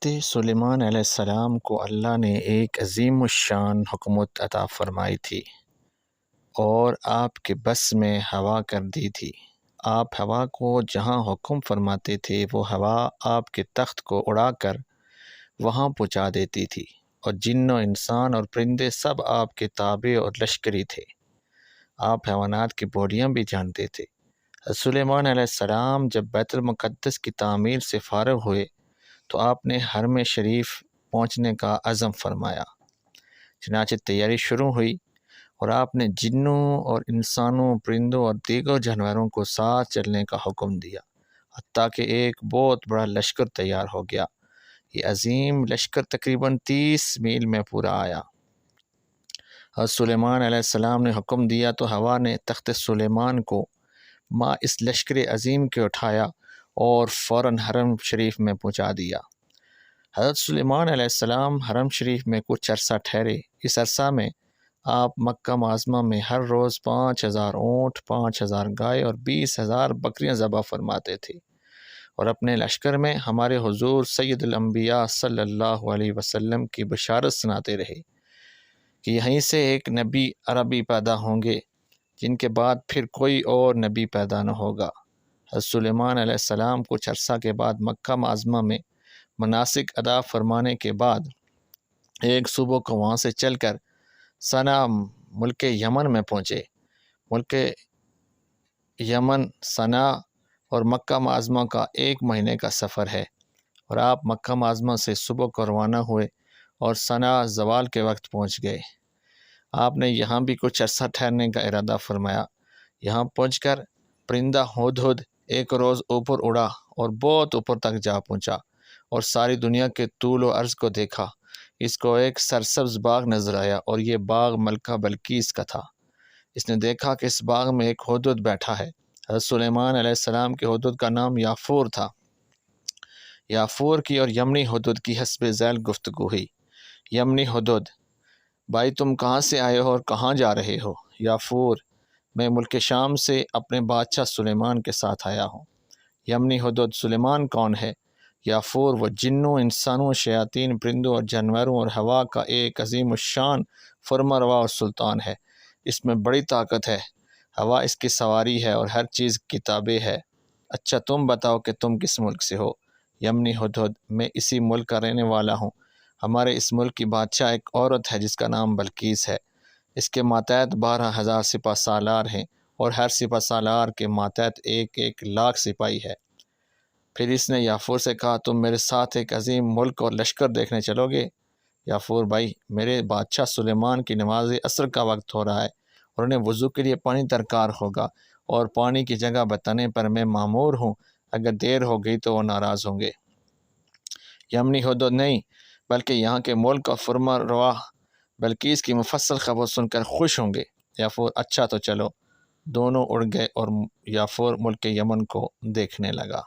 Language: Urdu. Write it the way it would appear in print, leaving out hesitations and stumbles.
حضرت سلیمان علیہ السلام کو اللہ نے ایک عظیم الشان حکومت عطا فرمائی تھی اور آپ کے بس میں ہوا کر دی تھی۔ آپ ہوا کو جہاں حکم فرماتے تھے وہ ہوا آپ کے تخت کو اڑا کر وہاں پہنچا دیتی تھی، اور جن و انسان اور پرندے سب آپ کے تابع اور لشکری تھے۔ آپ حیوانات کی بولیاں بھی جانتے تھے۔ سلیمان علیہ السلام جب بیت المقدس کی تعمیر سے فارغ ہوئے تو آپ نے حرم شریف پہنچنے کا عزم فرمایا۔ چنانچہ تیاری شروع ہوئی اور آپ نے جنوں اور انسانوں، پرندوں اور دیگر جانوروں کو ساتھ چلنے کا حکم دیا، حتیٰ کہ ایک بہت بڑا لشکر تیار ہو گیا۔ یہ عظیم لشکر تقریباً 30 میل میں پورا آیا۔ حضرت سلیمان علیہ السلام نے حکم دیا تو ہوا نے تخت سلیمان کو ماں اس لشکر عظیم کے اٹھایا اور فوراً حرم شریف میں پہنچا دیا۔ حضرت سلیمان علیہ السلام حرم شریف میں کچھ عرصہ ٹھہرے۔ اس عرصہ میں آپ مکہ معظمہ میں ہر روز 5000 اونٹ، 5000 گائے اور 20,000 بکریاں ذبح فرماتے تھے، اور اپنے لشکر میں ہمارے حضور سید الانبیاء صلی اللہ علیہ وسلم کی بشارت سناتے رہے کہ یہیں سے ایک نبی عربی پیدا ہوں گے جن کے بعد پھر کوئی اور نبی پیدا نہ ہوگا۔ حضرت سلیمان علیہ السلام کچھ عرصہ کے بعد مکہ معظمہ میں مناسک ادا فرمانے کے بعد ایک صبح کو وہاں سے چل کر صنعا ملک یمن میں پہنچے۔ ملک یمن صنعا اور مکہ معظمہ کا 1 مہینے کا سفر ہے، اور آپ مکہ معظمہ سے صبح کو روانہ ہوئے اور صنعا زوال کے وقت پہنچ گئے۔ آپ نے یہاں بھی کچھ عرصہ ٹھہرنے کا ارادہ فرمایا۔ یہاں پہنچ کر پرندہ ہدہد ایک روز اوپر اڑا اور بہت اوپر تک جا پہنچا اور ساری دنیا کے طول و عرض کو دیکھا۔ اس کو ایک سرسبز باغ نظر آیا، اور یہ باغ ملکہ بلقیس کا تھا۔ اس نے دیکھا کہ اس باغ میں ایک ہدہد بیٹھا ہے۔ حضرت سلیمان علیہ السلام کے ہدہد کا نام یافور تھا۔ یافور کی اور یمنی ہدہد کی حسب ذیل گفتگو ہوئی۔ یمنی ہدہد: بھائی تم کہاں سے آئے ہو اور کہاں جا رہے ہو؟ یافور: میں ملک شام سے اپنے بادشاہ سلیمان کے ساتھ آیا ہوں۔ یمنی ہدہد: سلیمان کون ہے؟ یافور: وہ جنوں، انسانوں، شیاطین، پرندوں اور جانوروں اور ہوا کا ایک عظیم الشان فرمانروا اور سلطان ہے۔ اس میں بڑی طاقت ہے۔ ہوا اس کی سواری ہے اور ہر چیز کی تابع ہے۔ اچھا تم بتاؤ کہ تم کس ملک سے ہو؟ یمنی ہدہد: میں اسی ملک کا رہنے والا ہوں۔ ہمارے اس ملک کی بادشاہ ایک عورت ہے جس کا نام بلقیس ہے۔ اس کے ماتحت 12,000 سپہ سالار ہیں، اور ہر سپہ سالار کے ماتحت 1 لاکھ سپاہی ہے۔ پھر اس نے یافور سے کہا تم میرے ساتھ ایک عظیم ملک اور لشکر دیکھنے چلو گے؟ یافور: بھائی میرے بادشاہ سلیمان کی نماز عصر کا وقت ہو رہا ہے اور انہیں وضو کے لیے پانی درکار ہوگا، اور پانی کی جگہ بتانے پر میں مامور ہوں، اگر دیر ہو گئی تو وہ ناراض ہوں گے۔ یمنی ہدہد: نہیں، بلکہ یہاں کے ملک اور فرما روا بلقیس کی مفصل خبر سن کر خوش ہوں گے۔ یافور: اچھا تو چلو۔ دونوں اڑ گئے اور یافور ملک یمن کو دیکھنے لگا۔